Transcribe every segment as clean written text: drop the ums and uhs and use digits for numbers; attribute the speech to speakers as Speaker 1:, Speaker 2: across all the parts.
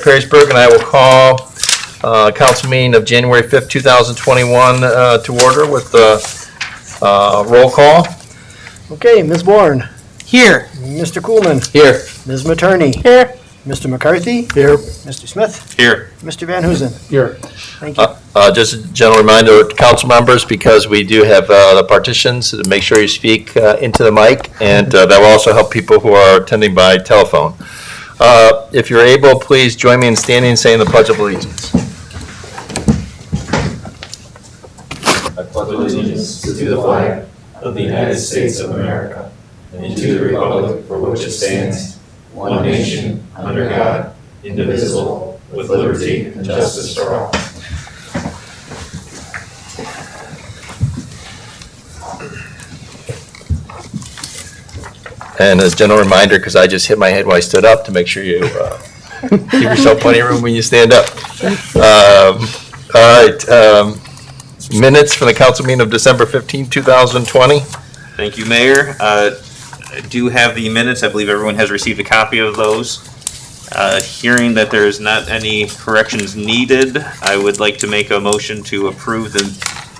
Speaker 1: Perrysburg, and I will call council meeting of January 5th, 2021 to order with roll call.
Speaker 2: Okay, Ms. Bourne.
Speaker 3: Here.
Speaker 2: Mr. Coolman.
Speaker 1: Here.
Speaker 2: Ms. Materney.
Speaker 3: Here.
Speaker 2: Mr. McCarthy. Here. Mr. Smith.
Speaker 1: Here.
Speaker 2: Mr. Van Hoosen.
Speaker 1: Here.
Speaker 2: Thank you.
Speaker 1: Just a general reminder to council members, because we do have the partitions, to make sure you speak into the mic, and that will also help people who are attending by telephone. If you're able, please join me in standing and saying the Pledge of Allegiance.
Speaker 4: I pledge allegiance to the flag of the United States of America and to the republic for which it stands, one nation, under God, indivisible, with liberty and justice for all.
Speaker 1: And as a general reminder, because I just hit my head while I stood up, to make sure you give yourself plenty of room when you stand up. All right. Minutes from the council meeting of December 15, 2020.
Speaker 5: Thank you, Mayor. I do have the minutes. I believe everyone has received a copy of those. Hearing that there is not any corrections needed, I would like to make a motion to approve the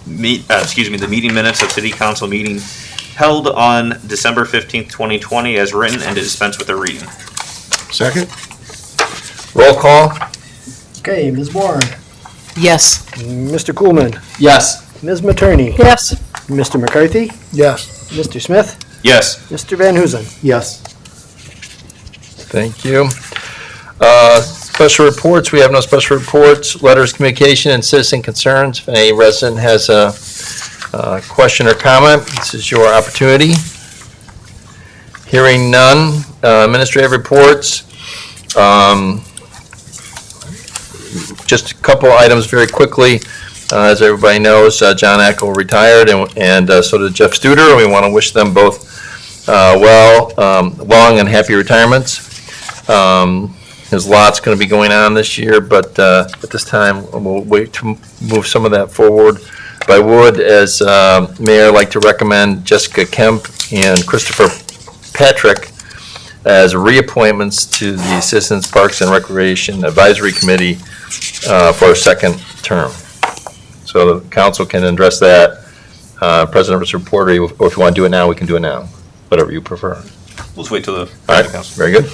Speaker 5: meeting minutes of City Council meeting held on December 15th, 2020 as written, and to dispense with the reading.
Speaker 2: Second.
Speaker 1: Roll call.
Speaker 2: Okay, Ms. Bourne.
Speaker 3: Yes.
Speaker 2: Mr. Coolman.
Speaker 1: Yes.
Speaker 2: Ms. Materney.
Speaker 3: Yes.
Speaker 2: Mr. McCarthy.
Speaker 6: Yes.
Speaker 2: Mr. Smith.
Speaker 5: Yes.
Speaker 2: Mr. Van Hoosen.
Speaker 6: Yes.
Speaker 1: Thank you. Special reports. We have no special reports. Letters, communication, and citizen concerns. If any resident has a question or comment, this is your opportunity. Hearing none. Administrative reports. Just a couple items very quickly. As everybody knows, John Eckel retired, and so did Jeff Studer. We want to wish them both long and happy retirements. There's lots going to be going on this year, but at this time, we'll wait to move some of that forward. But I would, as mayor, like to recommend Jessica Kemp and Christopher Patrick as reappointments to the Citizens Parks and Recreation Advisory Committee for a second term. So the council can address that. President's report, or if you want to do it now, we can do it now. Whatever you prefer.
Speaker 5: We'll just wait till the
Speaker 1: All right,
Speaker 5: council.
Speaker 1: very good.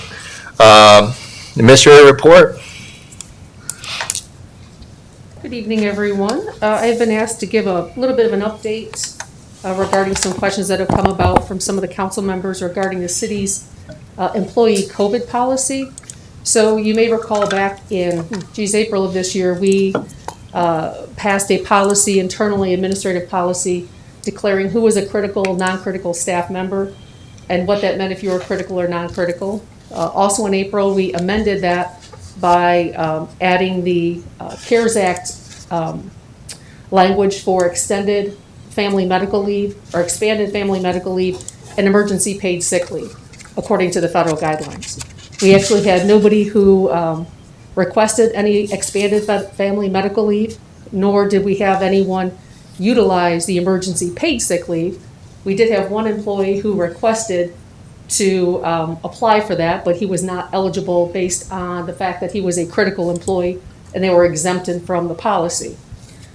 Speaker 1: Administrative report.
Speaker 7: Good evening, everyone. I've been asked to give a little bit of an update regarding some questions that have come about from some of the council members regarding the city's employee COVID policy. So you may recall back in, April of this year, we passed a policy, internally administrative policy, declaring who was a critical, non-critical staff member and what that meant if you were critical or non-critical. Also in April, we amended that by adding the CARES Act language for extended family medical leave or expanded family medical leave and emergency paid sick leave, according to the federal guidelines. We actually had nobody who requested any expanded family medical leave, nor did we have anyone utilize the emergency paid sick leave. We did have one employee who requested to apply for that, but he was not eligible based on the fact that he was a critical employee and they were exempted from the policy.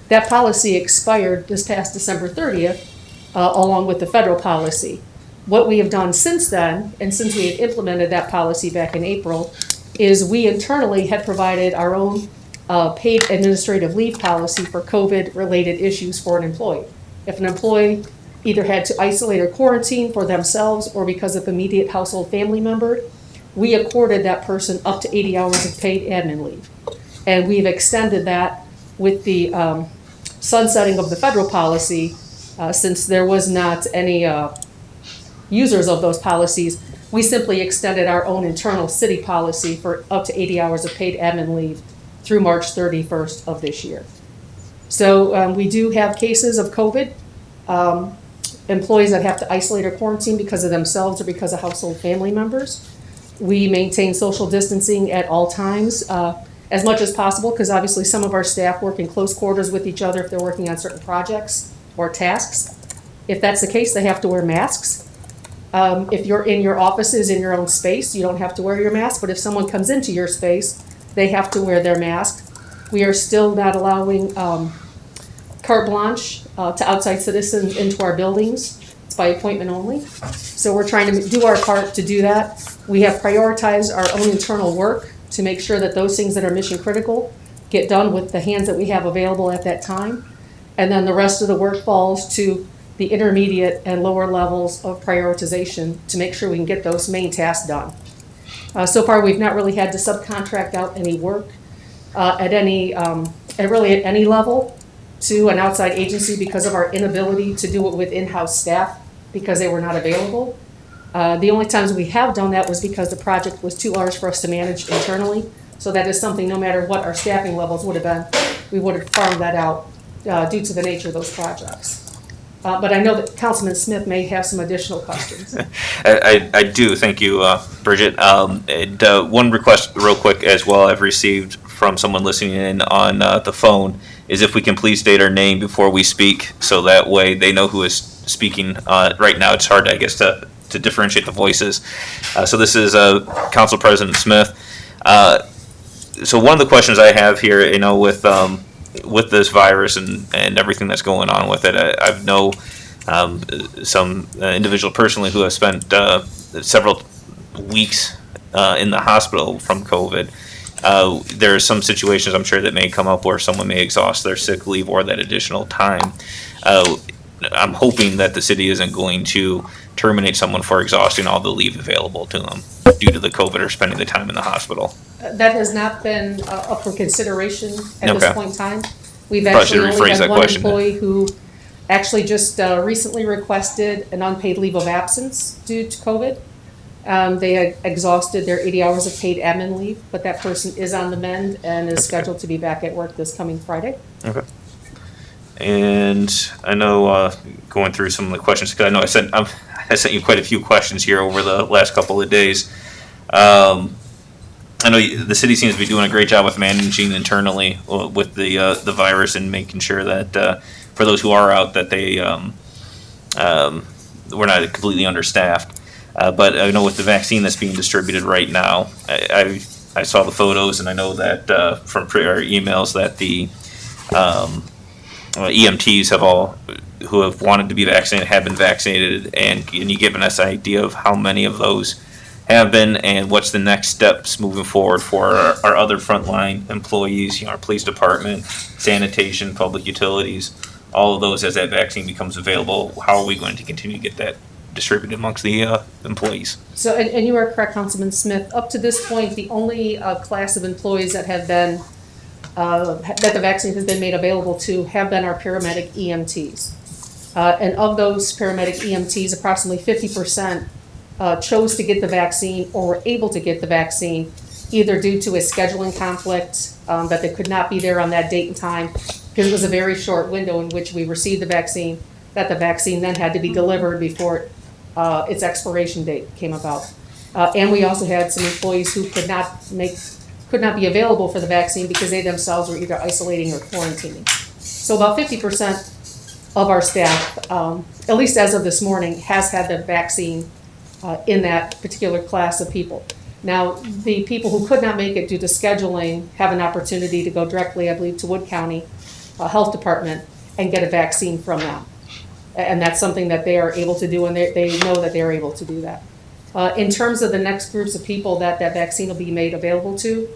Speaker 7: That policy expired this past December 30th, along with the federal policy. What we have done since then, and since we had implemented that policy back in April, is we internally had provided our own paid administrative leave policy for COVID-related issues for an employee. If an employee either had to isolate or quarantine for themselves or because of immediate household family member, we accorded that person up to 80 hours of paid admin leave. And we've extended that with the sunsetting of the federal policy, since there was not any users of those policies. We simply extended our own internal city policy for up to 80 hours of paid admin leave through March 31st of this year. So we do have cases of COVID, employees that have to isolate or quarantine because of themselves or because of household family members. We maintain social distancing at all times as much as possible, because obviously some of our staff work in close quarters with each other if they're working on certain projects or tasks. If that's the case, they have to wear masks. If you're in your offices, in your own space, you don't have to wear your mask, but if someone comes into your space, they have to wear their mask. We are still not allowing carte blanche to outside citizens into our buildings. It's by appointment only. So we're trying to do our part to do that. We have prioritized our own internal work to make sure that those things that are mission critical get done with the hands that we have available at that time. And then the rest of the work falls to the intermediate and lower levels of prioritization to make sure we can get those main tasks done. So far, we've not really had to subcontract out any work at any level to an outside agency because of our inability to do it with in-house staff because they were not available. The only times we have done that was because the project was too large for us to manage internally. So that is something, no matter what our staffing levels would have been, we would have farmed that out due to the nature of those projects. But I know that Councilman Smith may have some additional questions.
Speaker 5: I do, thank you, Bridget. And one request real quick as well I've received from someone listening in on the phone is if we can please state our name before we speak, so that way they know who is speaking. Right now, it's hard, I guess, to differentiate the voices. So this is Council President Smith. So one of the questions I have here, you know, with this virus and everything that's going on with it, I know some individual personally who have spent several weeks in the hospital from COVID. There are some situations I'm sure that may come up where someone may exhaust their sick leave or that additional time. I'm hoping that the city isn't going to terminate someone for exhausting all the leave available to them due to the COVID or spending the time in the hospital.
Speaker 7: That has not been up for consideration at this
Speaker 5: Okay.
Speaker 7: point in time. We've
Speaker 5: Probably
Speaker 7: actually
Speaker 5: should
Speaker 7: only
Speaker 5: rephrase
Speaker 7: had
Speaker 5: that
Speaker 7: one
Speaker 5: question.
Speaker 7: employee who actually just recently requested an unpaid leave of absence due to COVID. They had exhausted their 80 hours of paid admin leave, but that person is on the mend and is scheduled to be back at work this coming Friday.
Speaker 5: Okay. And I know going through some of the questions, because I know I sent you quite a few questions here over the last couple of days. I know the city seems to be doing a great job with managing internally with the virus and making sure that for those who are out that they we're not completely understaffed. But I know with the vaccine that's being distributed right now, I saw the photos and I know that from our emails that the EMTs who have wanted to be vaccinated have been vaccinated, and can you give us an idea of how many of those have been and what's the next steps moving forward for our other frontline employees, you know, our police department, sanitation, public utilities, all of those as that vaccine becomes available? How are we going to continue to get that distributed amongst the employees?
Speaker 7: So, and you are correct, Councilman Smith. Up to this point, the only class of employees that have been that the vaccine has been made available to have been our paramedic EMTs. And of those paramedic EMTs, approximately 50% chose to get the vaccine or were able to get the vaccine either due to a scheduling conflict, that they could not be there on that date and time, because it was a very short window in which we received the vaccine, that the vaccine then had to be delivered before its expiration date came about. And we also had some employees who could not be available for the vaccine because they themselves were either isolating or quarantining. So about 50% of our staff, at least as of this morning, has had the vaccine in that particular class of people. Now, the people who could not make it due to scheduling have an opportunity to go directly, I believe, to Wood County Health Department and get a vaccine from them. And that's something that they are able to do, and they know that they're able to do that. In terms of the next groups of people that vaccine will be made available to,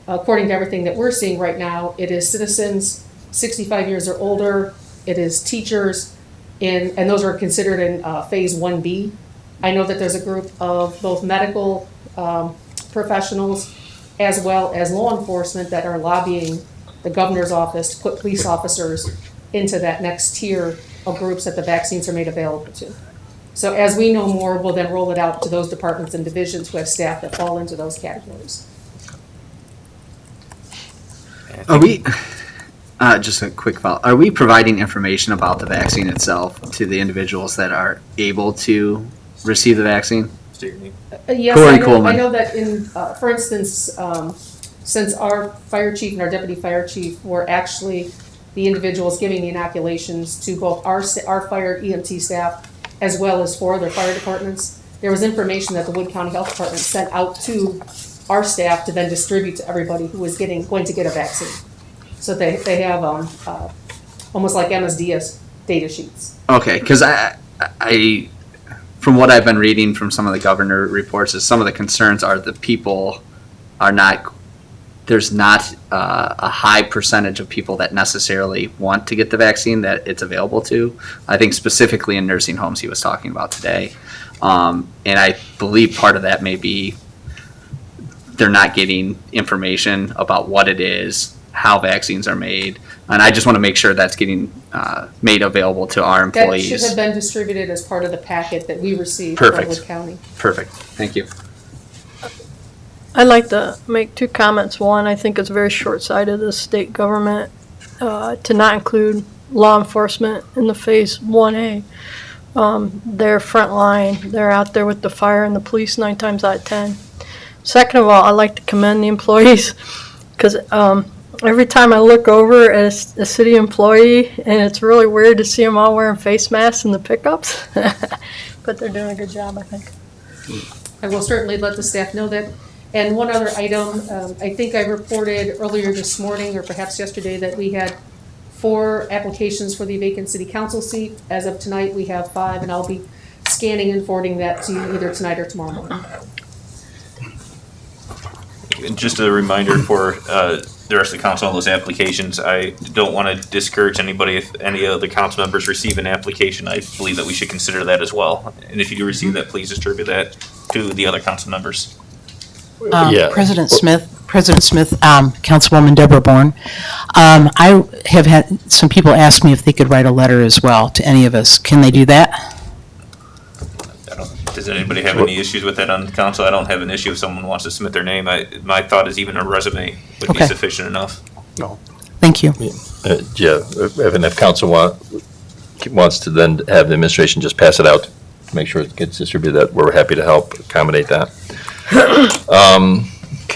Speaker 7: according to everything that we're seeing right now, it is citizens 65 years or older, it is teachers, and those are considered in phase 1B. I know that there's a group of both medical professionals as well as law enforcement that are lobbying the governor's office to put police officers into that next tier of groups that the vaccines are made available to. So as we know more, we'll then roll it out to those departments and divisions who have staff that fall into those categories.
Speaker 6: Are we, just a quick follow, are we providing information about the vaccine itself to the individuals that are able to receive the vaccine?
Speaker 7: Yes,
Speaker 6: Corey
Speaker 7: I know,
Speaker 6: Coleman.
Speaker 7: I know that in, for instance, since our fire chief and our deputy fire chief were actually the individuals giving the inoculations to both our fire EMT staff as well as 4 other fire departments, there was information that the Wood County Health Department sent out to our staff to then distribute to everybody who was going to get a vaccine. So they have almost like MSDS data sheets.
Speaker 6: Okay, because I, from what I've been reading from some of the governor reports, is some of the concerns are the people are not, there's not a high percentage of people that necessarily want to get the vaccine that it's available to. I think specifically in nursing homes he was talking about today. And I believe part of that may be they're not getting information about what it is, how vaccines are made. And I just want to make sure that's getting made available to our
Speaker 7: That
Speaker 6: employees.
Speaker 7: should have been distributed as part of the packet that we received
Speaker 6: Perfect.
Speaker 7: from Wood County.
Speaker 6: Perfect. Thank you.
Speaker 8: I'd like to make two comments. One, I think it's very short-sighted of the state government to not include law enforcement in the Phase 1A. They're frontline. They're out there with the fire and the police 9 times out of 10. Second of all, I'd like to commend the employees because every time I look over at a city employee, and it's really weird to see them all wearing face masks in the pickups, but they're doing a good job, I think.
Speaker 7: I will certainly let the staff know that. And one other item, I think I reported earlier this morning, or perhaps yesterday, that we had 4 applications for the vacant city council seat. As of tonight, we have 5, and I'll be scanning and forwarding that to you either tonight or tomorrow morning.
Speaker 5: Just a reminder for the rest of the council on those applications, I don't want to discourage anybody. If any of the council members receive an application, I believe that we should consider that as well. And if you do receive that, please distribute that to the other council members.
Speaker 1: Yeah.
Speaker 3: President Smith, Councilwoman Deborah Bourne. I have had some people ask me if they could write a letter as well to any of us. Can they do that?
Speaker 5: Does anybody have any issues with that on council? I don't have an issue if someone wants to submit their name. My thought is even a resume would be
Speaker 3: Okay.
Speaker 5: sufficient enough.
Speaker 3: Thank you.
Speaker 1: Yeah, if council wants to then have the administration just pass it out, to make sure it gets distributed, that we're happy to help accommodate that.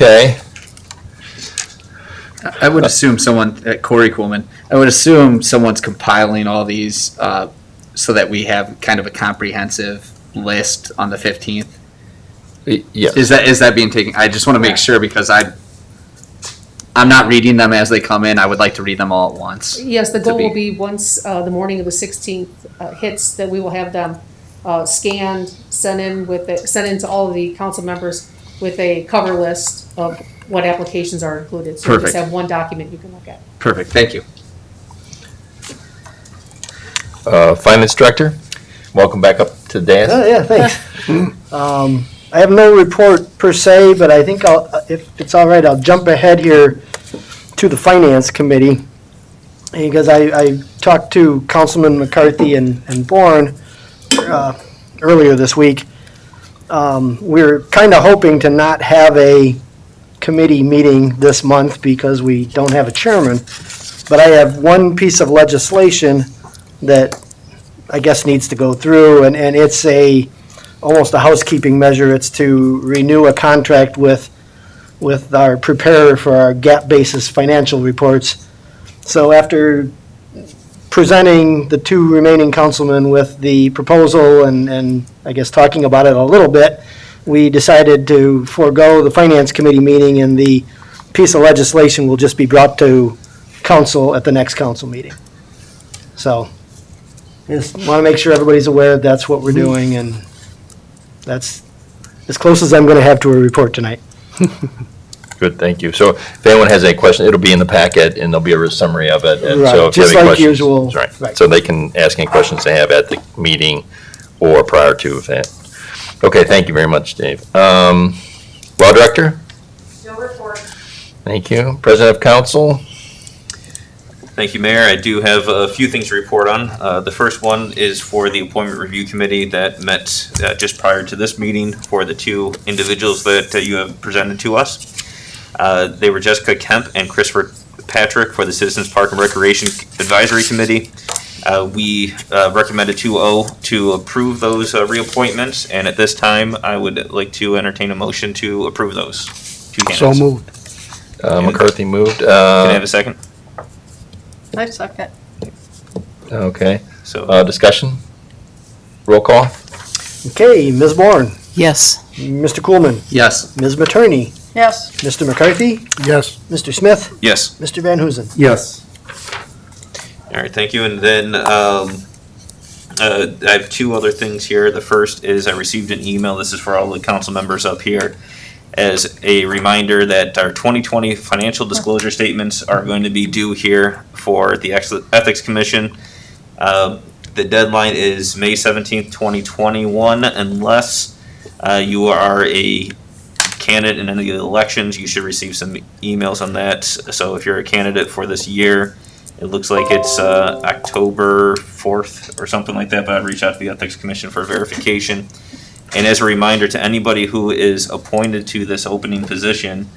Speaker 1: Okay.
Speaker 6: I would assume someone, Corey Coolman, I would assume someone's compiling all these so that we have kind of a comprehensive list on the 15th.
Speaker 1: Yes.
Speaker 6: Is that being taken? I just want to make sure because I'm not reading them as they come in. I would like to read them all at once.
Speaker 7: Yes, the
Speaker 6: To
Speaker 7: goal
Speaker 6: be-
Speaker 7: will be once the morning of the 16th hits, that we will have them scanned, sent in to all of the council members with a cover list of what applications are included. So you just
Speaker 6: Perfect.
Speaker 7: have one document you can look at.
Speaker 6: Perfect. Thank you.
Speaker 1: Finance Director, welcome back up to the dais.
Speaker 2: Yeah, thanks. I have no report per se, but I think if it's all right, I'll jump ahead here to the Finance Committee. Because I talked to Councilman McCarthy and Bourne earlier this week. We're kind of hoping to not have a committee meeting this month because we don't have a chairman. But I have one piece of legislation that I guess needs to go through, and it's almost a housekeeping measure. It's to renew a contract with our preparer for our gap basis financial reports. So after presenting the 2 remaining councilmen with the proposal and I guess talking about it a little bit, we decided to forego the Finance Committee meeting, and the piece of legislation will just be brought to council at the next council meeting. So, just want to make sure everybody's aware that's what we're doing, and that's as close as I'm going to have to a report tonight.
Speaker 1: Good, thank you. So if anyone has any questions, it'll be in the packet, and there'll be a summary of it. And
Speaker 2: Right,
Speaker 1: so if you have
Speaker 2: just
Speaker 1: any
Speaker 2: like
Speaker 1: questions-
Speaker 2: usual.
Speaker 1: that's right.
Speaker 2: Right.
Speaker 1: So they can ask any questions they have at the meeting or prior to that. Okay, thank you very much, Dave. Law Director?
Speaker 7: No report.
Speaker 1: Thank you. President of Council?
Speaker 5: Thank you, Mayor. I do have a few things to report on. The first one is for the Appointment Review Committee that met just prior to this meeting for the 2 individuals that you have presented to us. They were Jessica Kemp and Christopher Patrick for the Citizens Park and Recreation Advisory Committee. We recommended 2-0 to approve those reappointments, and at this time, I would like to entertain a motion to approve those 2 candidates.
Speaker 2: moved.
Speaker 1: McCarthy moved.
Speaker 5: Can I have a second?
Speaker 8: I second.
Speaker 1: Okay.
Speaker 5: So,
Speaker 1: Discussion? Roll call?
Speaker 2: Okay, Ms. Bourne,
Speaker 3: Yes.
Speaker 2: Mr. Coolman,
Speaker 6: Yes.
Speaker 2: Ms. Materney,
Speaker 8: Yes.
Speaker 2: Mr. McCarthy,
Speaker 9: Yes.
Speaker 2: Mr. Smith,
Speaker 5: Yes.
Speaker 2: Mr. Van Huzen.
Speaker 9: Yes.
Speaker 5: All right, thank you. And then I have two other things here. The first is I received an email, this is for all the council members up here, as a reminder that our 2020 financial disclosure statements are going to be due here for the Ethics Commission. The deadline is May 17th, 2021, unless you are a candidate in any of the elections, you should receive some emails on that. So if you're a candidate for this year, it looks like it's October 4th or something like that, but I'd reach out to the Ethics Commission for verification. And as a reminder to anybody who is appointed to this opening position,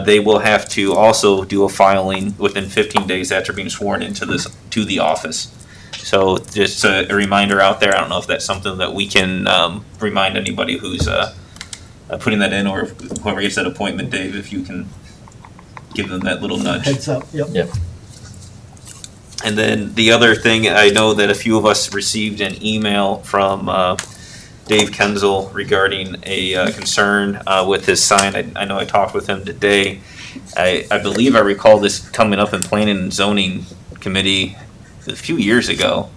Speaker 5: they will have to also do a filing within 15 days after being sworn into to the office. So just a reminder out there, I don't know if that's something that we can remind anybody who's putting that in, or whoever gets that appointment, Dave, if you can give them that little nudge.
Speaker 2: Heads up, yep.
Speaker 5: And then the other thing, I know that a few of us received an email from Dave Kenzel regarding a concern with his sign. I know I talked with him today. I believe I recall this coming up in Planning and Zoning Committee a few years ago.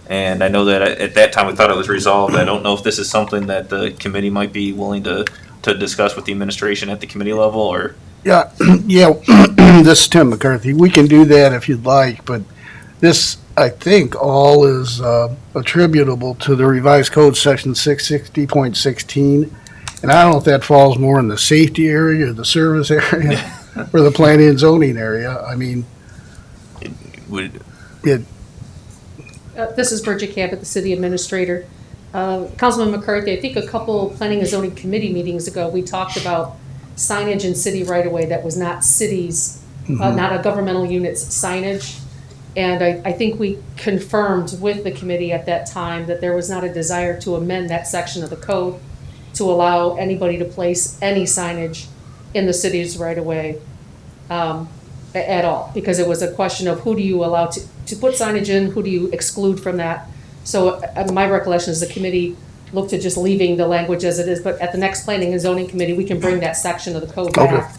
Speaker 5: And I know that at that time we thought it was resolved. I don't know if this is something that the committee might be willing to discuss with the administration at the committee level, or.
Speaker 9: Yeah, this is Tim McCarthy. We can do that if you'd like, but this, I think, all is attributable to the revised code section 660.16. And I don't know if that falls more in the safety area or the service area or the planning and zoning area. I mean,
Speaker 7: This is Bridget Cabot, the city administrator. Councilman McCarthy, I think a couple planning and zoning committee meetings ago, we talked about signage in city right away that was not cities, not a governmental unit's signage. And I think we confirmed with the committee at that time that there was not a desire to amend that section of the code to allow anybody to place any signage in the city's right away at all, because it was a question of who do you allow to put signage in, who do you exclude from that. So my recollection is the committee looked at just leaving the language as it is, but at the next planning and zoning committee, we can bring that section of the code back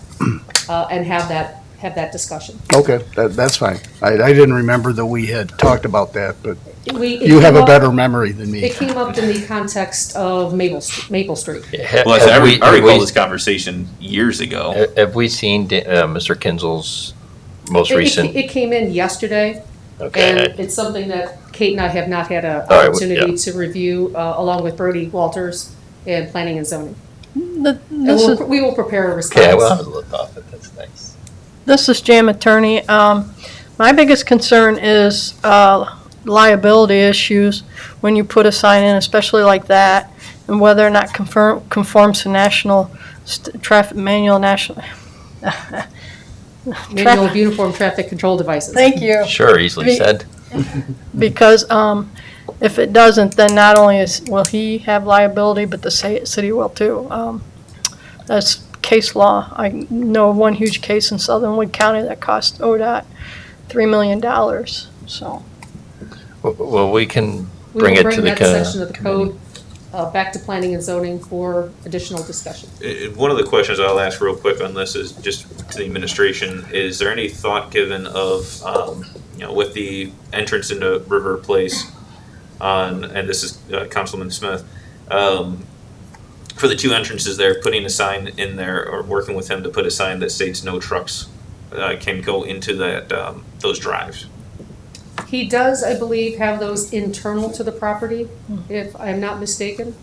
Speaker 7: and have that discussion.
Speaker 9: okay, that's fine. I didn't remember that we had talked about that, but
Speaker 7: It
Speaker 9: you have
Speaker 7: came
Speaker 9: a
Speaker 7: up-
Speaker 9: better memory than me.
Speaker 7: It came up in the context of Maple Street.
Speaker 5: Well, I recall this conversation years ago.
Speaker 1: Have we seen Mr. Kinzel's most
Speaker 7: It
Speaker 1: recent?
Speaker 7: came in yesterday,
Speaker 1: Okay.
Speaker 7: and it's something that Kate and I have not had an
Speaker 1: All right,
Speaker 7: opportunity
Speaker 1: yeah.
Speaker 7: to review, along with Brody Walters and Planning and Zoning. And
Speaker 8: This is,
Speaker 7: we will prepare a response.
Speaker 1: Okay, well, I looked off it, that's nice.
Speaker 8: this is Jam Attorney. My biggest concern is liability issues when you put a sign in, especially like that, and whether or not conforms to national traffic manual, national.
Speaker 7: Manual of Uniform Traffic Control Devices.
Speaker 8: Thank you.
Speaker 1: Sure, easily said.
Speaker 8: Because if it doesn't, then not only will he have liability, but the city will too. That's case law. I know one huge case in Southern Wood County that cost ODOT $3 million, so.
Speaker 1: Well, we can
Speaker 7: We
Speaker 1: bring
Speaker 7: will
Speaker 1: it
Speaker 7: bring
Speaker 1: to the.
Speaker 7: that section of the code back to Planning and Zoning for additional discussion.
Speaker 5: One of the questions I'll ask real quick on this is just to the administration, is there any thought given of, with the entrance into River Place and this is Councilman Smith, for the two entrances there, putting a sign in there or working with him to put a sign that states no trucks can go into those drives?
Speaker 7: He does, I believe, have those internal to the property, if I'm not mistaken.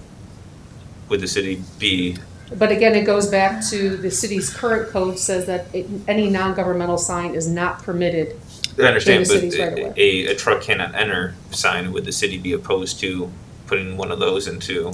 Speaker 5: Would the city be,
Speaker 7: But again, it goes back to the city's current code says that any non-governmental sign is not permitted.
Speaker 5: I understand,
Speaker 7: In the
Speaker 5: but
Speaker 7: cities right away.
Speaker 5: a truck cannot enter sign, would the city be opposed to putting one of those into?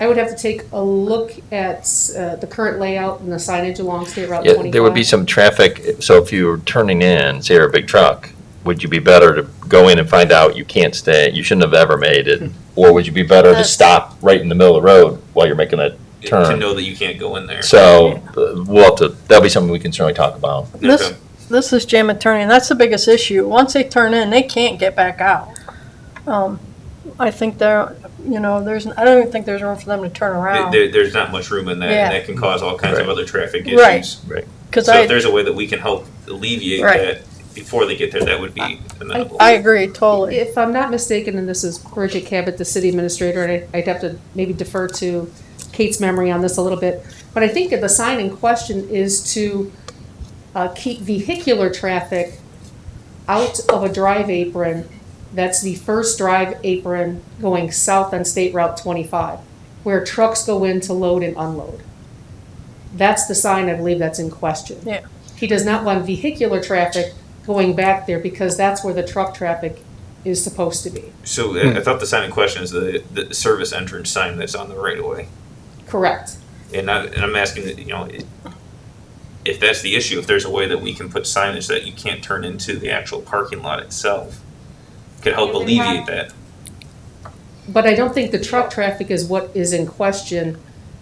Speaker 7: I would have to take a look at the current layout and the signage along State Route 25.
Speaker 1: Yeah, there would be some traffic, so if you were turning in, say you're a big truck, would you be better to go in and find out you can't stay, you shouldn't have ever made it? Or would you be better to
Speaker 8: That's-
Speaker 1: stop right in the middle of the road while you're making a
Speaker 5: To
Speaker 1: turn?
Speaker 5: know that you can't go in there?
Speaker 1: So, we'll have to, that'll be something we can certainly talk about.
Speaker 8: This, this is Jam Attorney, and that's the biggest issue. Once they turn in, they can't get back out. I think there, I don't even think there's room for them to turn around.
Speaker 5: There's not much room in that,
Speaker 8: Yeah.
Speaker 5: and that can cause all kinds of
Speaker 1: Right.
Speaker 5: other traffic
Speaker 8: Right.
Speaker 5: issues.
Speaker 8: Because
Speaker 5: So if there's a way that we can help alleviate
Speaker 8: Right.
Speaker 5: that before they get there, that would be amenable.
Speaker 8: I agree totally.
Speaker 7: If I'm not mistaken, and this is Bridget Cabot, the city administrator, and I'd have to maybe defer to Kate's memory on this a little bit, but I think that the sign in question is to keep vehicular traffic out of a drive apron. That's the first drive apron going south on State Route 25, where trucks go in to load and unload. That's the sign, I believe, that's in question.
Speaker 8: Yeah.
Speaker 7: He does not want vehicular traffic going back there because that's where the truck traffic is supposed to be.
Speaker 5: So I thought the sign in question is the service entrance sign that's on the right of way.
Speaker 7: Correct.
Speaker 5: And I'm asking that, if that's the issue, if there's a way that we can put signage that you can't turn into the actual parking lot itself, could help alleviate that.
Speaker 7: But I don't think the truck traffic is what is in question.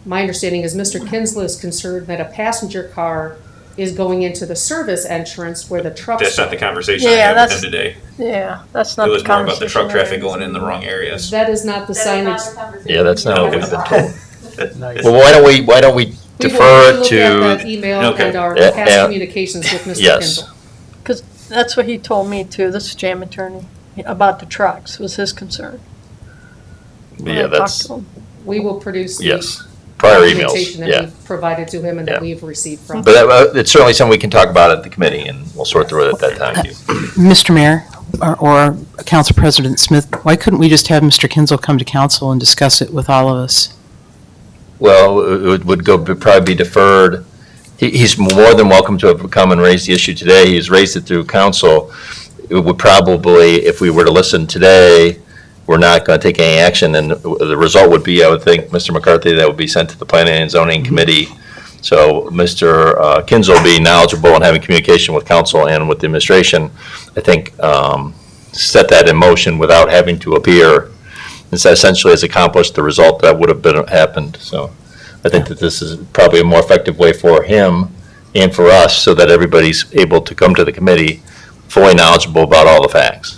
Speaker 7: My understanding is Mr. Kinsler is concerned that a passenger car is going into the service entrance where the trucks.
Speaker 5: That's not the conversation I
Speaker 8: Yeah,
Speaker 5: had with him today.
Speaker 8: Yeah, that's not
Speaker 5: It
Speaker 8: the
Speaker 5: was more about
Speaker 8: conversation.
Speaker 5: the truck
Speaker 8: we're
Speaker 5: traffic
Speaker 8: having.
Speaker 5: going in the wrong areas.
Speaker 7: That is not the signage.
Speaker 1: Yeah, that's not what
Speaker 5: Okay.
Speaker 1: we've been told.
Speaker 5: It's-
Speaker 1: Well, why don't we
Speaker 7: We will
Speaker 1: defer
Speaker 7: look at
Speaker 1: to,
Speaker 7: that email
Speaker 5: Okay.
Speaker 7: and our
Speaker 1: Yeah,
Speaker 7: past
Speaker 1: yeah.
Speaker 7: communications with Mr.
Speaker 1: yes.
Speaker 7: Kinsler.
Speaker 8: Because that's what he told me too, this jam attorney, about the trucks was his concern. when I
Speaker 1: Yeah,
Speaker 8: talked
Speaker 1: that's,
Speaker 8: to him.
Speaker 7: We will produce the
Speaker 1: yes, prior emails,
Speaker 7: documentation that
Speaker 1: yeah.
Speaker 7: we've provided to him and
Speaker 1: Yeah.
Speaker 7: that we've received from.
Speaker 1: But it's certainly something we can talk about at the committee, and we'll sort through it at that time.
Speaker 3: Mr. Mayor, or Council President Smith, why couldn't we just have Mr. Kinsel come to council and discuss it with all of us?
Speaker 1: Well, it would probably be deferred. He's more than welcome to have come and raised the issue today. He's raised it through council. It would probably, if we were to listen today, we're not going to take any action, and the result would be, I would think, Mr. McCarthy, that would be sent to the Planning and Zoning Committee. So Mr. Kinsel being knowledgeable and having communication with council and with the administration, I think, set that in motion without having to appear. It's essentially has accomplished the result that would have happened. So I think that this is probably a more effective way for him and for us, so that everybody's able to come to the committee fully knowledgeable about all the facts.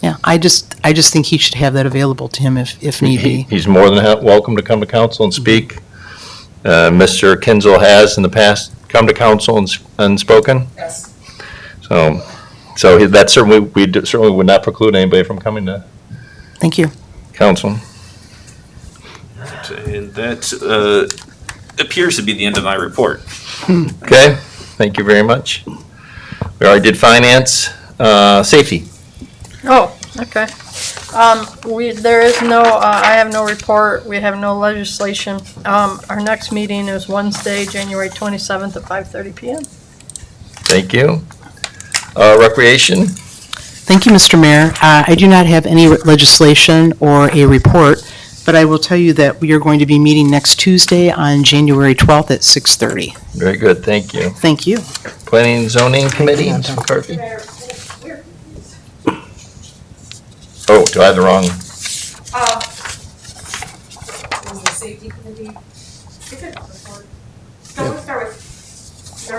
Speaker 3: Yeah, I just think he should have that available to him if need be.
Speaker 1: He's more than welcome to come to council and speak. Mr. Kinsel has in the past come to council and spoken.
Speaker 7: Yes.
Speaker 1: So that certainly, certainly would not preclude anybody from coming to
Speaker 3: Thank you.
Speaker 1: council.
Speaker 5: And that appears to be the end of my report.
Speaker 1: Okay, thank you very much. We already did finance, safety.
Speaker 8: Oh, okay. There is no, I have no report, we have no legislation. Our next meeting is Wednesday, January 27th at 5:30 PM.
Speaker 1: Thank you. Recreation,
Speaker 3: Thank you, Mr. Mayor. I do not have any legislation or a report, but I will tell you that we are going to be meeting next Tuesday on January 12th at 6:30.
Speaker 1: very good, thank you.
Speaker 3: Thank you.
Speaker 1: Planning and Zoning Committee, Ms. McCarthy? Oh, do I have the wrong?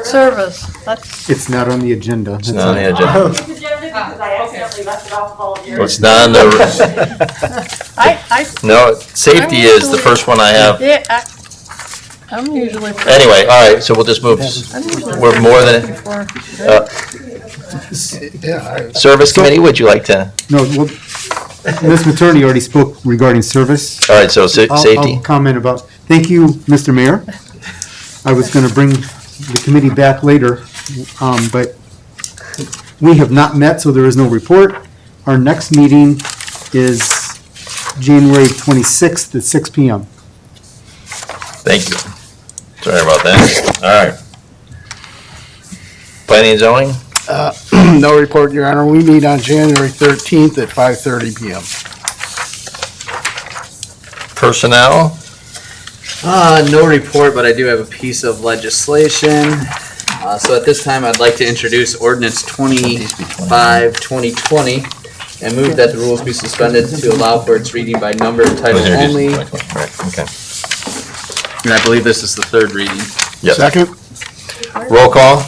Speaker 8: Service, that's,
Speaker 10: It's not on the agenda.
Speaker 1: It's not on the agenda. Well, it's not on the, no, safety is the first one I have.
Speaker 8: yeah, I'm usually.
Speaker 1: Anyway, all right, so we'll just move, we're more than, Service Committee, would you like to?
Speaker 10: No, well, Ms. Materni already spoke regarding service.
Speaker 1: All right, so
Speaker 10: I'll
Speaker 1: safety.
Speaker 10: comment about, thank you, Mr. Mayor. I was going to bring the committee back later, but we have not met, so there is no report. Our next meeting is January 26th at 6 PM.
Speaker 1: Thank you. Sorry about that. All right. Planning and Zoning?
Speaker 9: No report, Your Honor. We meet on January 13th at 5:30 PM.
Speaker 1: Personnel?
Speaker 6: No report, but I do have a piece of legislation. So at this time, I'd like to introduce ordinance 25-2020 and move that the rules be suspended to allow for its reading by number and title only.
Speaker 1: Right, okay.
Speaker 6: And I believe this is the third reading.
Speaker 1: Yes.
Speaker 9: Second?
Speaker 1: Roll call?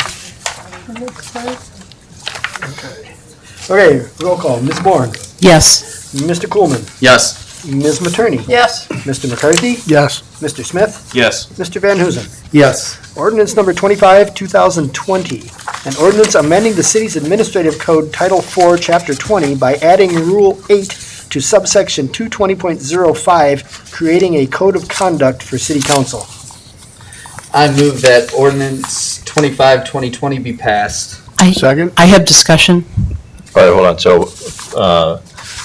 Speaker 2: Okay, roll call. Ms. Bourne,
Speaker 3: Yes.
Speaker 2: Mr. Coolman,
Speaker 6: Yes.
Speaker 2: Ms. Materney,
Speaker 8: Yes.
Speaker 2: Mr. McCarthy,
Speaker 9: Yes.
Speaker 2: Mr. Smith,
Speaker 5: Yes.
Speaker 2: Mr. Van Huzen.
Speaker 10: Yes.
Speaker 2: Ordinance number 25, 2020, an ordinance amending the city's administrative code Title IV, Chapter 20 by adding Rule 8 to subsection 220.05, creating a code of conduct for city council.
Speaker 6: I move that ordinance 25, 2020 be passed.
Speaker 9: Second?
Speaker 3: I have discussion.
Speaker 1: All right, hold on. So,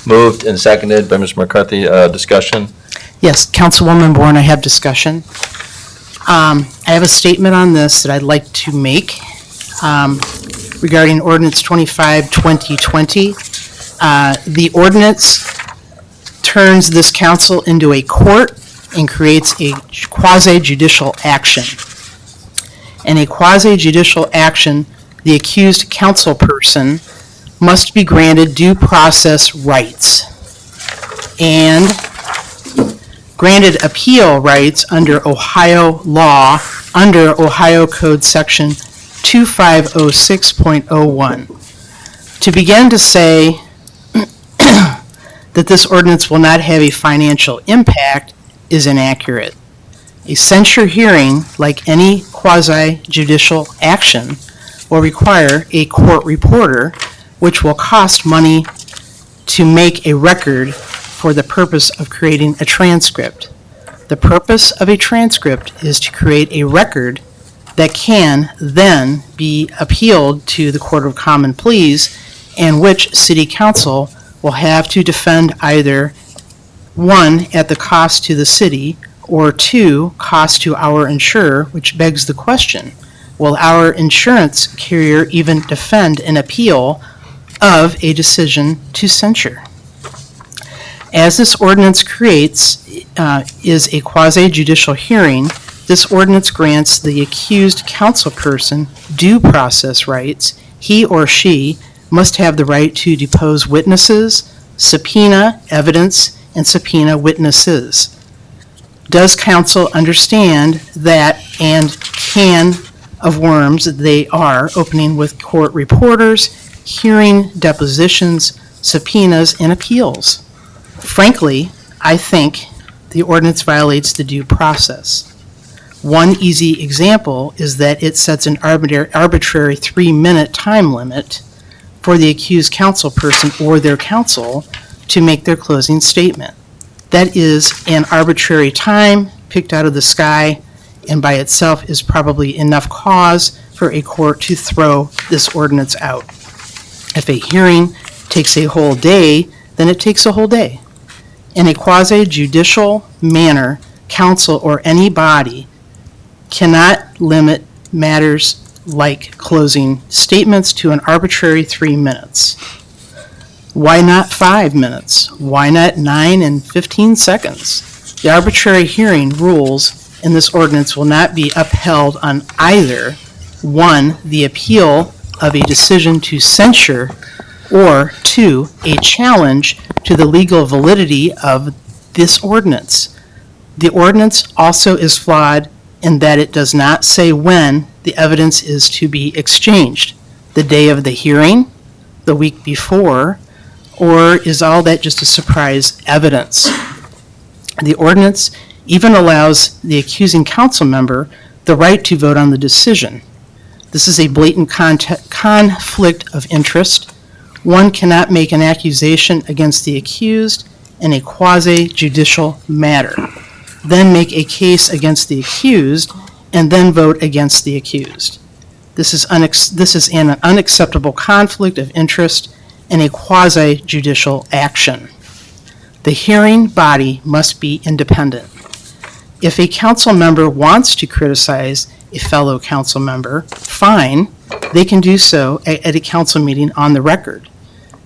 Speaker 1: moved and seconded by Mr. McCarthy. Discussion?
Speaker 3: Yes, Councilwoman Bourne, I have discussion. I have a statement on this that I'd like to make regarding ordinance 25, 2020. The ordinance turns this council into a court and creates a quasi-judicial action. In a quasi-judicial action, the accused council person must be granted due process rights and granted appeal rights under Ohio law, under Ohio Code Section 2506.01. To begin to say that this ordinance will not have a financial impact is inaccurate. A censure hearing, like any quasi-judicial action, will require a court reporter, which will cost money to make a record for the purpose of creating a transcript. The purpose of a transcript is to create a record that can then be appealed to the Court of Common Pleas, and which City Council will have to defend either, one, at the cost to the city, or two, cost to our insurer, which begs the question, will our insurance carrier even defend an appeal of a decision to censure? As this ordinance creates is a quasi-judicial hearing, this ordinance grants the accused councilperson due process rights. He or she must have the right to depose witnesses, subpoena evidence, and subpoena witnesses. Does council understand that and can of worms they are opening with court reporters, hearing depositions, subpoenas, and appeals? Frankly, I think the ordinance violates the due process. One easy example is that it sets an arbitrary 3-minute time limit for the accused councilperson or their counsel to make their closing statement. That is an arbitrary time picked out of the sky, and by itself is probably enough cause for a court to throw this ordinance out. If a hearing takes a whole day, then it takes a whole day. In a quasi-judicial manner, council or any body cannot limit matters like closing statements to an arbitrary 3 minutes. Why not 5 minutes? Why not 9 and 15 seconds? The arbitrary hearing rules in this ordinance will not be upheld on either, one, the appeal of a decision to censure, or two, a challenge to the legal validity of this ordinance. The ordinance also is flawed in that it does not say when the evidence is to be exchanged. The day of the hearing, the week before, or is all that just a surprise evidence? The ordinance even allows the accusing council member the right to vote on the decision. This is a blatant conflict of interest. One cannot make an accusation against the accused in a quasi-judicial matter, then make a case against the accused, and then vote against the accused. This is an unacceptable conflict of interest in a quasi-judicial action. The hearing body must be independent. If a council member wants to criticize a fellow council member, fine, they can do so at a council meeting on the record.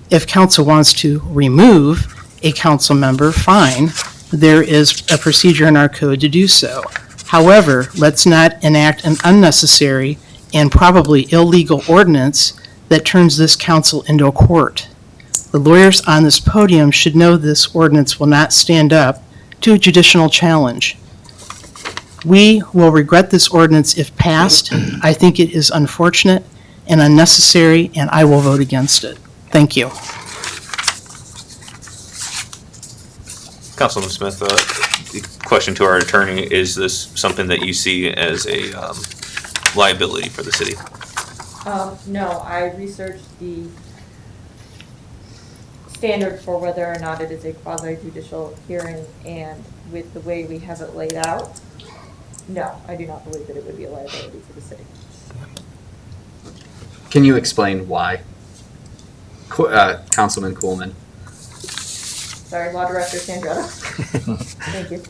Speaker 3: If council wants to remove a council member, fine, there is a procedure in our code to do so. However, let's not enact an unnecessary and probably illegal ordinance that turns this council into a court. The lawyers on this podium should know this ordinance will not stand up to a judicial challenge. We will regret this ordinance if passed. I think it is unfortunate and unnecessary, and I will vote against it. Thank you.
Speaker 5: Councilman Smith, question to our attorney, is this something that you see as a liability for the city?
Speaker 11: No, I researched the standard for whether or not it is a quasi-judicial hearing, and with the way we have it laid out, no, I do not believe that it would be a liability for the city.
Speaker 6: Can you explain why? Councilman Coolman.
Speaker 11: Sorry, Law Director Sandretta. Thank you.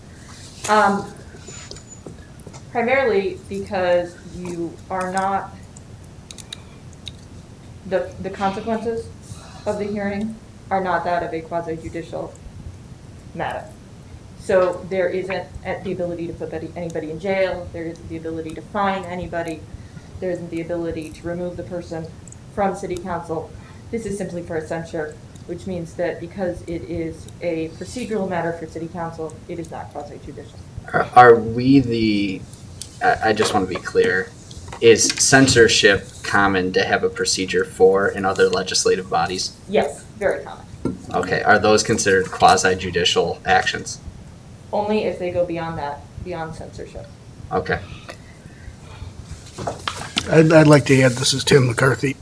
Speaker 11: Primarily because you are not, the consequences of the hearing are not that of a quasi-judicial matter. So there isn't the ability to put anybody in jail, there isn't the ability to fine anybody, there isn't the ability to remove the person from city council. This is simply for a censure, which means that because it is a procedural matter for city council, it is not quasi-judicial.
Speaker 6: Are we I just want to be clear, is censorship common to have a procedure for in other legislative bodies?
Speaker 11: Yes, very common.
Speaker 6: Okay, are those considered quasi-judicial actions?
Speaker 11: Only if they go beyond that, beyond censorship.
Speaker 6: Okay.
Speaker 9: I'd like to add, this is Tim McCarthy.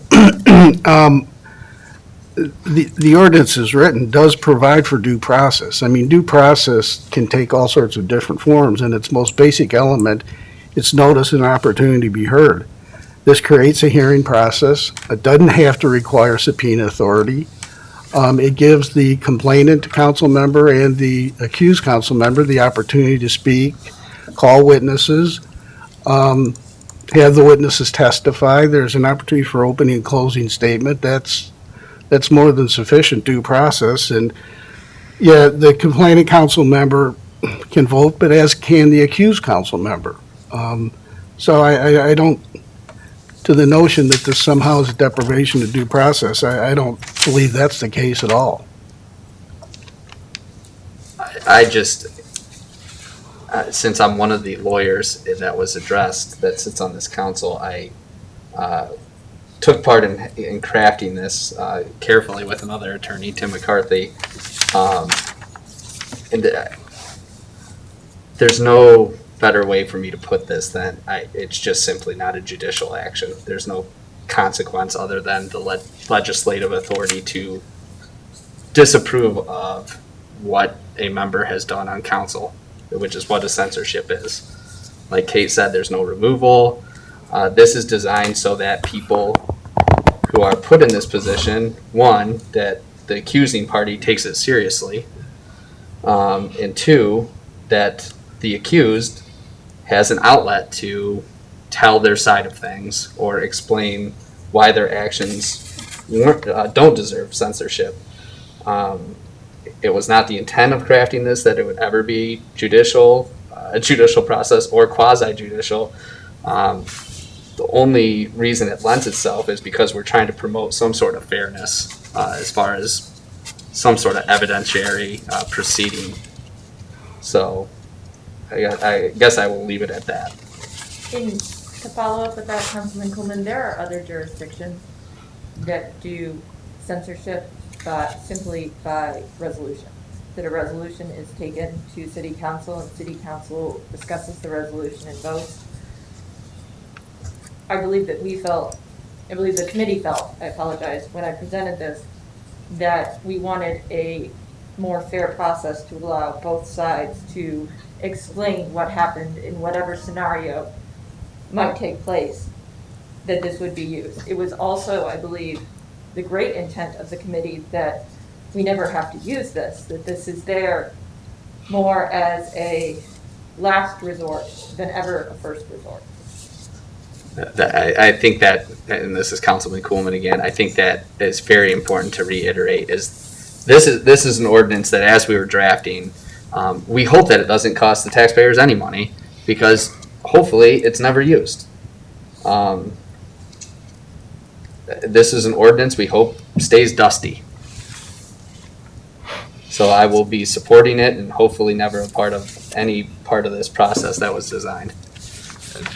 Speaker 9: The ordinance as written does provide for due process. I mean, due process can take all sorts of different forms, and its most basic element, it's notice and opportunity to be heard. This creates a hearing process. It doesn't have to require subpoena authority. It gives the complainant council member and the accused council member the opportunity to speak, call witnesses, have the witnesses testify. There's an opportunity for opening and closing statement. That's more than sufficient due process. And yeah, the complaining council member can vote, but as can the accused council member. So I don't, to the notion that this somehow is a deprivation of due process, I don't believe that's the case at all.
Speaker 6: I just, since I'm one of the lawyers that was addressed that sits on this council, I took part in crafting this carefully with another attorney, Tim McCarthy. And there's no better way for me to put this than it's just simply not a judicial action. There's no consequence other than the legislative authority to disapprove of what a member has done on council, which is what a censorship is. Like Kate said, there's no removal. This is designed so that people who are put in this position, one, that the accusing party takes it seriously, and two, that the accused has an outlet to tell their side of things or explain why their actions don't deserve censorship. It was not the intent of crafting this that it would ever be a judicial process or quasi-judicial. The only reason it lends itself is because we're trying to promote some sort of fairness as far as some sort of evidentiary proceeding. So I guess I will leave it at that.
Speaker 11: To follow up with that, Councilman Coleman, there are other jurisdictions that do censorship simply by resolution. That a resolution is taken to city council and city council discusses the resolution and votes. I believe that the committee felt, I apologize, when I presented this, that we wanted a more fair process to allow both sides to explain what happened in whatever scenario might take place, that this would be used. It was also, I believe, the great intent of the committee that we never have to use this, that this is there more as a last resort than ever a first resort.
Speaker 6: I think that, and this is Councilman Coolman again, I think that is very important to reiterate, is this is an ordinance that as we were drafting, we hope that it doesn't cost the taxpayers any money, because hopefully it's never used. This is an ordinance we hope stays dusty. So I will be supporting it and hopefully never a part of any part of this process that was designed.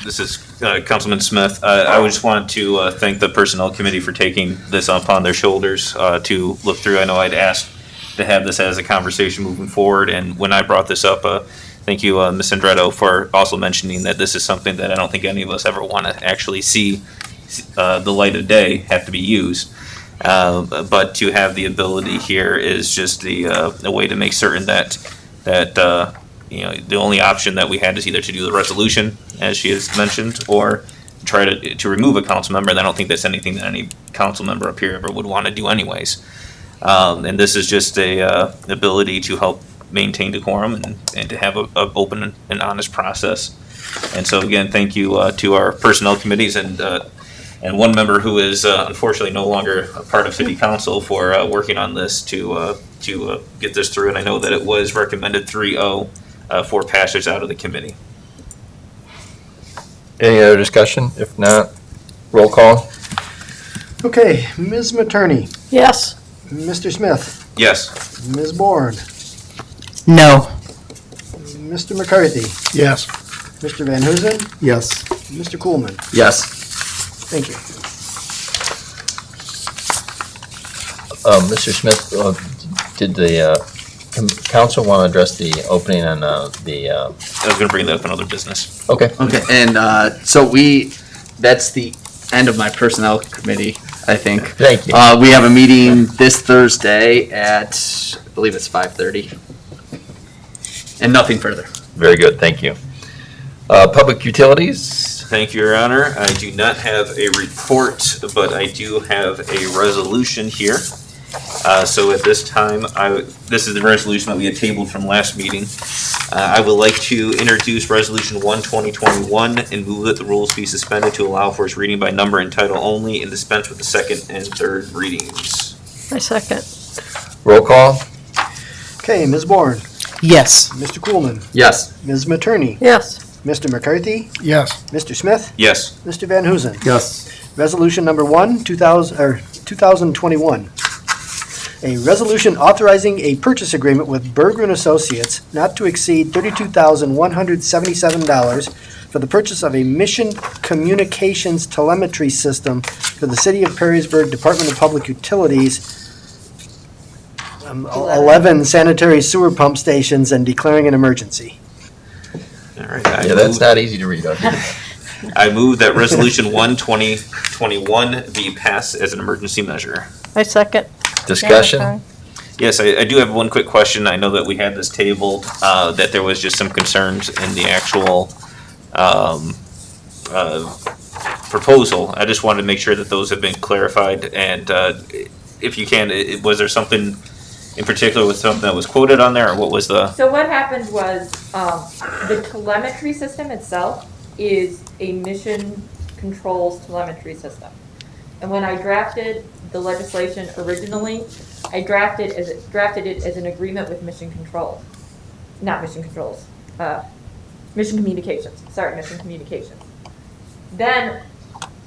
Speaker 5: This is Councilman Smith. I would just want to thank the Personnel Committee for taking this upon their shoulders to look through. I know I'd asked to have this as a conversation moving forward. And when I brought this up, thank you, Ms. Andretto, for also mentioning that this is something that I don't think any of us ever want to actually see the light of day have to be used. But to have the ability here is just a way to make certain that the only option that we had is either to do the resolution, as she has mentioned, or try to remove a council member. And I don't think that's anything that any council member up here ever would want to do anyways. And this is just a ability to help maintain decorum and to have a open and honest process. And so again, thank you to our personnel committees and one member who is unfortunately no longer a part of city council for working on this to get this through. And I know that it was recommended 3-0 for passage out of the committee.
Speaker 1: Any other discussion? If not, roll call.
Speaker 2: Okay, Ms. Materney,
Speaker 8: Yes.
Speaker 2: Mr. Smith,
Speaker 5: Yes.
Speaker 2: Ms. Bourne,
Speaker 3: No.
Speaker 2: Mr. McCarthy,
Speaker 9: Yes.
Speaker 2: Mr. Van Huzen,
Speaker 10: Yes.
Speaker 2: Mr. Coolman.
Speaker 6: Yes.
Speaker 2: Thank you.
Speaker 1: Mr. Smith, did the council want to address the opening on the,
Speaker 5: I was going to bring that up in other business.
Speaker 1: okay.
Speaker 6: Okay, and that's the end of my personnel committee, I think.
Speaker 1: Thank you.
Speaker 6: We have a meeting this Thursday at, I believe it's 5:30. And nothing further.
Speaker 1: Very good, thank you. Public utilities?
Speaker 5: Thank you, Your Honor. I do not have a report, but I do have a resolution here. So at this time, this is the resolution that we had tabled from last meeting. I would like to introduce Resolution 1/2021 and move that the rules be suspended to allow for its reading by number and title only and dispense with the second and third readings.
Speaker 8: I second.
Speaker 1: Roll call?
Speaker 2: Okay, Ms. Bourne,
Speaker 3: Yes.
Speaker 2: Mr. Coolman,
Speaker 6: Yes.
Speaker 2: Ms. Materney,
Speaker 8: Yes.
Speaker 2: Mr. McCarthy,
Speaker 9: Yes.
Speaker 2: Mr. Smith,
Speaker 5: Yes.
Speaker 2: Mr. Van Huzen.
Speaker 10: Yes.
Speaker 2: Resolution number 2021. A resolution authorizing a purchase agreement with Berger and Associates not to exceed $32,177 for the purchase of a mission communications telemetry system for the City of Perrysburg Department of Public Utilities, 11 sanitary sewer pump stations, and declaring an emergency.
Speaker 5: All right.
Speaker 1: Yeah, that's not easy to read. Okay.
Speaker 5: I move that Resolution 1/2021 be passed as an emergency measure.
Speaker 8: I second.
Speaker 1: Discussion?
Speaker 5: Yes, I do have one quick question. I know that we had this tabled, that there was just some concerns in the actual proposal. I just wanted to make sure that those have been clarified, and if you can, was there something in particular with something that was quoted on there, or what was the?
Speaker 11: So what happened was, the telemetry system itself is a mission controls telemetry system. And when I drafted the legislation originally, I drafted it as an agreement with mission control. Not mission controls, mission communications, mission communications. Then,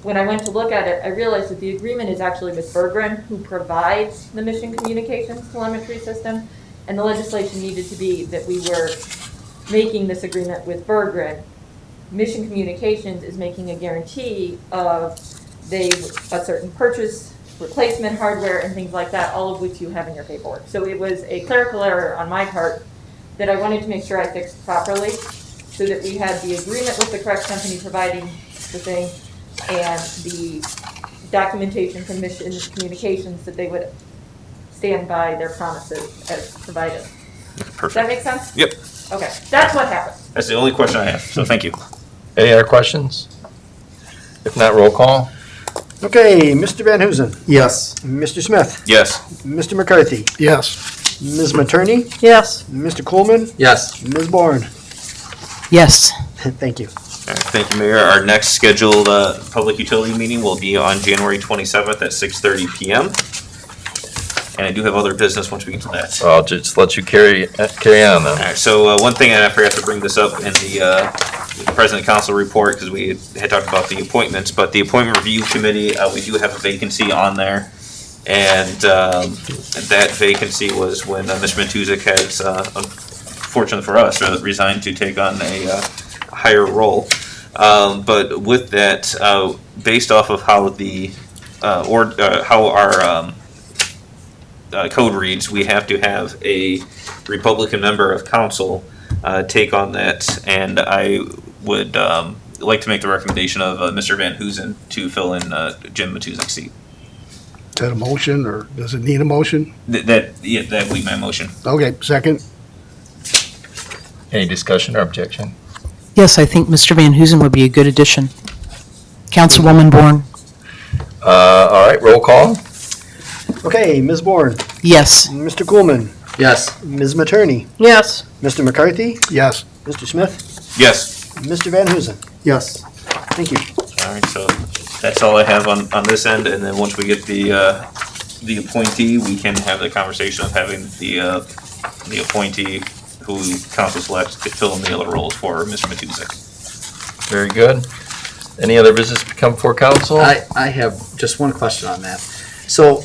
Speaker 11: when I went to look at it, I realized that the agreement is actually with Berggren, who provides the mission communications telemetry system, and the legislation needed to be that we were making this agreement with Berggren. Mission Communications is making a guarantee of a certain purchase, replacement hardware, and things like that, all of which you have in your paperwork. So it was a clerical error on my part that I wanted to make sure I fixed properly, so that we had the agreement with the correct company providing the thing, and the documentation from Mission Communications that they would stand by their promises as provided. Does that
Speaker 5: Perfect.
Speaker 11: make sense?
Speaker 5: Yep.
Speaker 11: Okay, that's what happened.
Speaker 5: That's the only question I have, so thank you.
Speaker 1: Any other questions? If not, roll call?
Speaker 2: Okay, Mr. Van Huzen,
Speaker 10: Yes.
Speaker 2: Mr. Smith,
Speaker 5: Yes.
Speaker 2: Mr. McCarthy,
Speaker 9: Yes.
Speaker 2: Ms. Materney,
Speaker 8: Yes.
Speaker 2: Mr. Coolman,
Speaker 6: Yes.
Speaker 2: Ms. Bourne.
Speaker 3: Yes.
Speaker 2: Thank you.
Speaker 5: All right, thank you, Mayor. Our next scheduled public utility meeting will be on January 27th at 6:30 PM. And I do have other business once we get to that.
Speaker 1: I'll just let you carry on
Speaker 5: All
Speaker 1: then.
Speaker 5: right, so one thing, and I forgot to bring this up in the President Council report, because we had talked about the appointments, but the Appointment Review Committee, we do have a vacancy on there. And that vacancy was when Ms. Matuzik has, unfortunately for us, resigned to take on a higher role. But with that, based off of how how our code reads, we have to have a Republican member of council take on that, and I would like to make the recommendation of Mr. Van Hoosen to fill in Jim Matuzak's seat.
Speaker 9: Is that a motion, or does it need a motion?
Speaker 5: That would be my motion.
Speaker 9: Okay, second.
Speaker 1: Any discussion or objection?
Speaker 3: Yes, I think Mr. Van Hoosen would be a good addition. Councilwoman Bourne?
Speaker 1: All right, roll call.
Speaker 2: Okay, Ms. Bourne,
Speaker 3: Yes.
Speaker 2: Mr. Coolman,
Speaker 6: Yes.
Speaker 2: Ms. Materney,
Speaker 8: Yes.
Speaker 2: Mr. McCarthy,
Speaker 9: Yes.
Speaker 2: Mr. Smith,
Speaker 5: Yes.
Speaker 2: Mr. Van Hoosen.
Speaker 10: Yes.
Speaker 2: Thank you.
Speaker 5: All right, so that's all I have on this end, and then once we get the appointee, we can have the conversation of having the appointee who council selects to fill in the other roles for Mr. Matuzak.
Speaker 1: Very good. Any other business to come before council?
Speaker 6: I have just one question on that. So,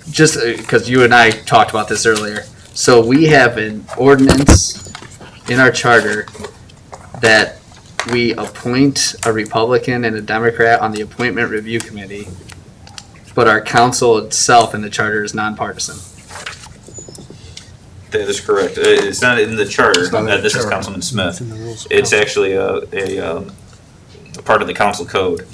Speaker 6: just because you and I talked about this earlier, so we have an ordinance in our charter that we appoint a Republican and a Democrat on the appointment review committee, but our council itself in the charter is nonpartisan.
Speaker 5: That is correct. It's not in the charter.
Speaker 9: It's not in the
Speaker 5: This is
Speaker 9: charter.
Speaker 5: Councilman Smith.
Speaker 9: in the rules of
Speaker 5: It's
Speaker 9: council.
Speaker 5: actually a part of the council code.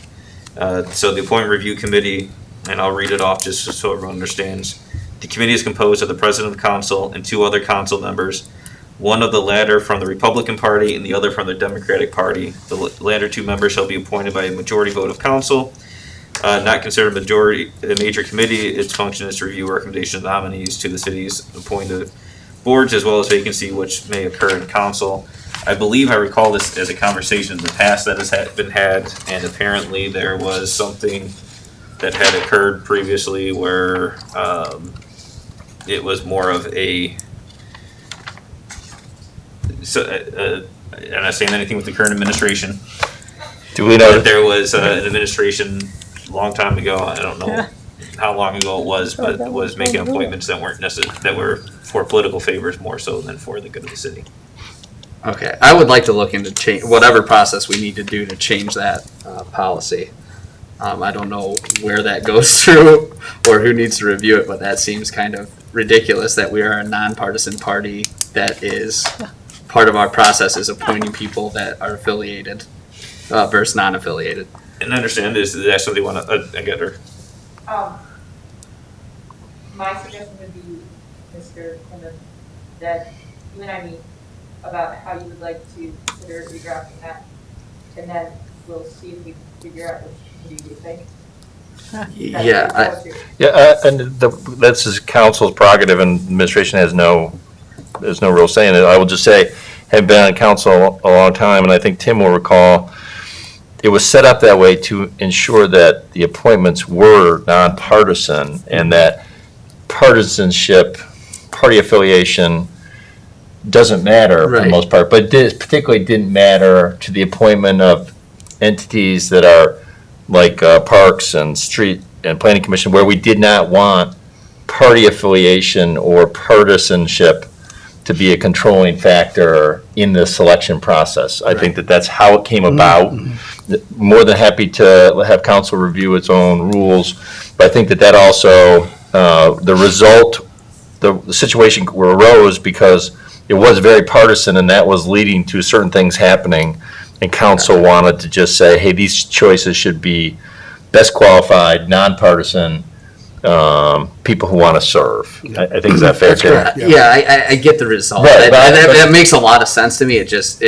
Speaker 5: So the appointment review committee, and I'll read it off just so everyone understands. The committee is composed of the president of the council and 2 other council members, one of the latter from the Republican Party and the other from the Democratic Party. The latter 2 members shall be appointed by a majority vote of council. Not considered a major committee, its function is to review recommendations of nominees to the city's appointed boards as well as vacancy which may occur in council. I believe I recall this as a conversation in the past that has been had, and apparently there was something that had occurred previously where it was more of a. So, I'm not saying anything with the current administration,
Speaker 1: Do we know?
Speaker 5: but there was an administration a long time ago. I don't know how long ago it was, but was making appointments that weren't that were for political favors more so than for the good of the city.
Speaker 6: Okay, I would like to look into change, whatever process we need to do to change that policy. I don't know where that goes through or who needs to review it, but that seems kind of ridiculous that we are a nonpartisan party that is, part of our process is appointing people that are affiliated versus non-affiliated.
Speaker 5: And understand is that somebody want to, I get her.
Speaker 11: My suggestion would be, Mr. Clement, that you and I meet about how you would like to consider redrafting that, and then we'll see if we can figure out which committee you think.
Speaker 6: Yeah,
Speaker 1: Yeah, and that's his council's prerogative, and administration has there's no real say in it. I will just say, having been on council a long time, and I think Tim will recall, it was set up that way to ensure that the appointments were nonpartisan, and that partisanship, party affiliation doesn't matter for the
Speaker 6: Right.
Speaker 1: most part, but it particularly didn't matter to the appointment of entities that are like parks and street and planning commission, where we did not want party affiliation or partisanship to be a controlling factor in the selection process. I think that that's how it came about. More than happy to have council review its own rules, but I think that also, the result, the situation arose because it was very partisan, and that was leading to certain things happening, and council wanted to just say, hey, these choices should be best qualified, nonpartisan, people who want to serve. I think is that fair, Tim?
Speaker 9: correct.
Speaker 6: Yeah, I get the result.
Speaker 1: Right,
Speaker 6: That makes a lot of sense to me. It's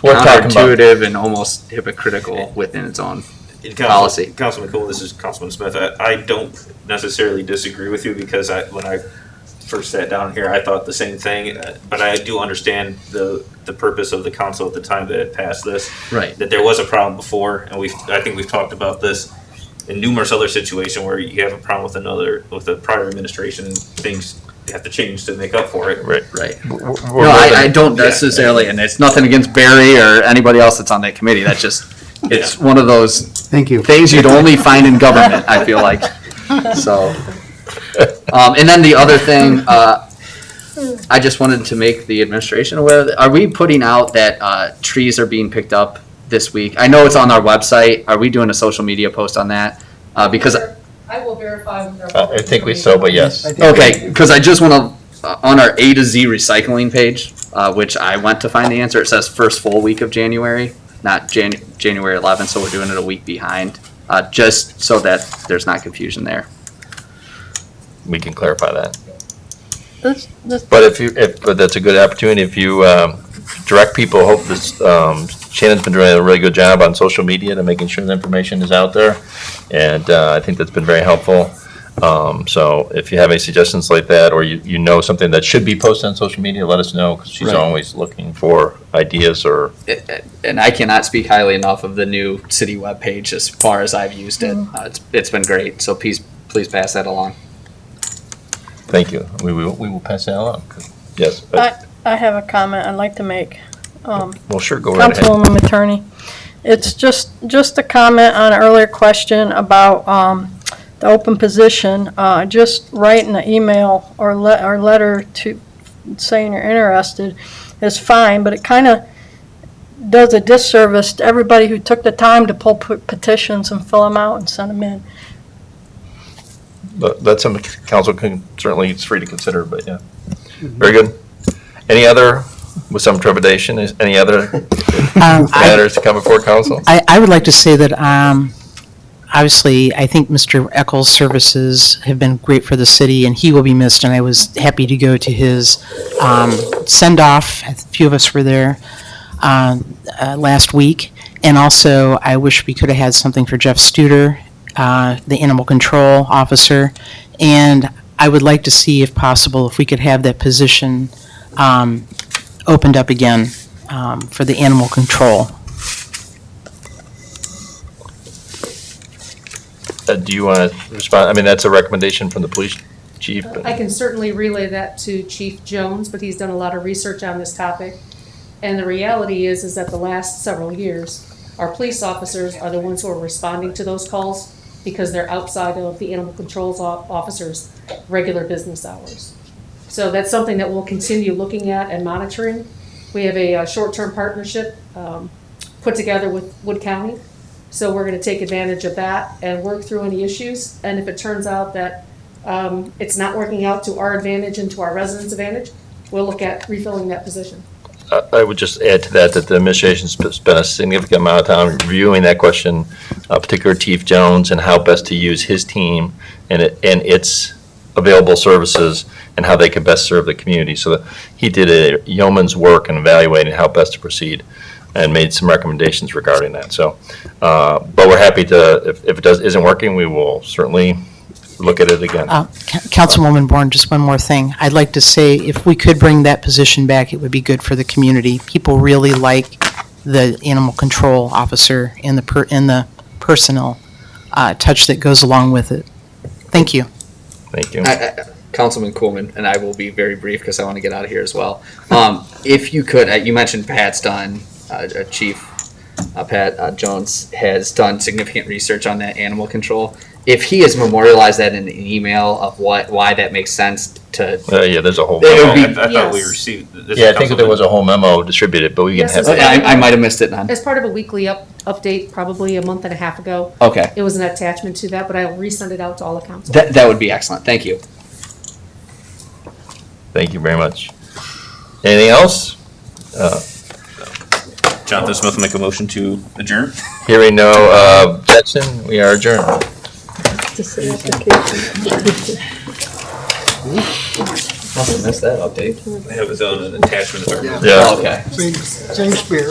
Speaker 1: We're talking about-
Speaker 6: counterintuitive and almost hypocritical within its own. Policy.
Speaker 5: Councilman Cool, this is Councilman Smith. I don't necessarily disagree with you because when I first sat down here, I thought the same thing, but I do understand the purpose of the council at the time that it passed this.
Speaker 6: Right.
Speaker 5: That there was a problem before, and I think we've talked about this in numerous other situations where you have a problem with the prior administration, and things have to change to make up for it.
Speaker 1: Right.
Speaker 6: Right.
Speaker 1: We're
Speaker 6: No, I
Speaker 1: moving-
Speaker 6: don't necessarily, and it's nothing against Barry or anybody else that's on that committee. That's just, it's one of those
Speaker 10: Thank you.
Speaker 6: things you'd only find in government, I feel like. So, and then the other thing, I just wanted to make the administration aware, are we putting out that trees are being picked up this week? I know it's on our website. Are we doing a social media post on that? Because,
Speaker 11: I
Speaker 7: I will verify with our.
Speaker 1: I think we so, but yes.
Speaker 6: Okay, because I just want to, on our A to Z recycling page, which I went to find the answer, it says first full week of January, not January 11th, so we're doing it a week behind, just so that there's not confusion there.
Speaker 1: We can clarify that.
Speaker 8: This,
Speaker 1: But that's a good opportunity. If you direct people, hope this, Shannon's been doing a really good job on social media to making sure the information is out there. And I think that's been very helpful. So if you have any suggestions like that, or you know something that should be posted on social media, let us know, because she's
Speaker 6: Right.
Speaker 1: always looking for ideas or.
Speaker 6: And I cannot speak highly enough of the new city webpage as far as I've used it. It's been great, so please pass that along.
Speaker 1: Thank you. We will pass that along. Yes.
Speaker 8: I have a comment I'd like to make.
Speaker 1: Well, sure, go right ahead.
Speaker 8: Councilwoman Attorney. It's just a comment on an earlier question about the open position. Just writing an email or letter to saying you're interested is fine, but it kind of does a disservice to everybody who took the time to pull petitions and fill them out and send them in.
Speaker 1: But that's something council can, certainly it's free to consider, but yeah. Very good. Any other, with some trepidation, any other matters to come before council?
Speaker 3: I would like to say that, obviously, I think Mr. Eccles' services have been great for the city, and he will be missed, and I was happy to go to his send-off. A few of us were there last week. And also, I wish we could have had something for Jeff Studer, the animal control officer. And I would like to see, if possible, if we could have that position opened up again for the animal control.
Speaker 1: Do you want to respond? I mean, that's a recommendation from the police chief. but-
Speaker 7: I can certainly relay that to Chief Jones, but he's done a lot of research on this topic. And the reality is that the last several years, our police officers are the ones who are responding to those calls because they're outside of the animal control officers' regular business hours. So that's something that we'll continue looking at and monitoring. We have a short-term partnership put together with Wood County. So we're going to take advantage of that and work through any issues. And if it turns out that it's not working out to our advantage and to our residents' advantage, we'll look at refilling that position.
Speaker 1: I would just add to that the administration's spent a significant amount of time reviewing that question, particularly Chief Jones, and how best to use his team and its available services and how they could best serve the community. So he did a yeoman's work in evaluating how best to proceed and made some recommendations regarding that. So, but we're happy to, if it isn't working, we will certainly look at it again.
Speaker 3: Councilwoman Bourne, just one more thing. I'd like to say, if we could bring that position back, it would be good for the community. People really like the animal control officer and the personal touch that goes along with it. Thank you.
Speaker 1: Thank you.
Speaker 6: Councilman Coolman, and I will be very brief because I want to get out of here as well. If you could, you mentioned Pat's done, Chief Pat Jones has done significant research on that animal control. If he has memorialized that in an email of why that makes sense to.
Speaker 1: Yeah, there's a whole
Speaker 6: It would
Speaker 1: memo.
Speaker 6: be-
Speaker 5: I thought we
Speaker 7: Yes.
Speaker 5: received. this
Speaker 1: Yeah, I think
Speaker 5: council-
Speaker 1: there was a whole memo distributed, but we can
Speaker 7: Yes,
Speaker 1: have
Speaker 7: it's-
Speaker 1: that.
Speaker 6: I might have missed it then.
Speaker 7: As part of a weekly update, probably a month and a half ago,
Speaker 6: Okay,
Speaker 7: it was an attachment to that, but I'll resend it out to all the council.
Speaker 6: that would be excellent. Thank you.
Speaker 1: Thank you very much. Anything else?
Speaker 5: Jonathan Smith will make a motion to adjourn.
Speaker 1: Hearing no objection, we are adjourned.
Speaker 8: Just the application.
Speaker 6: Must have missed that update.
Speaker 5: Have his own attachment.
Speaker 1: Yeah.
Speaker 6: Okay.
Speaker 9: Same spirit.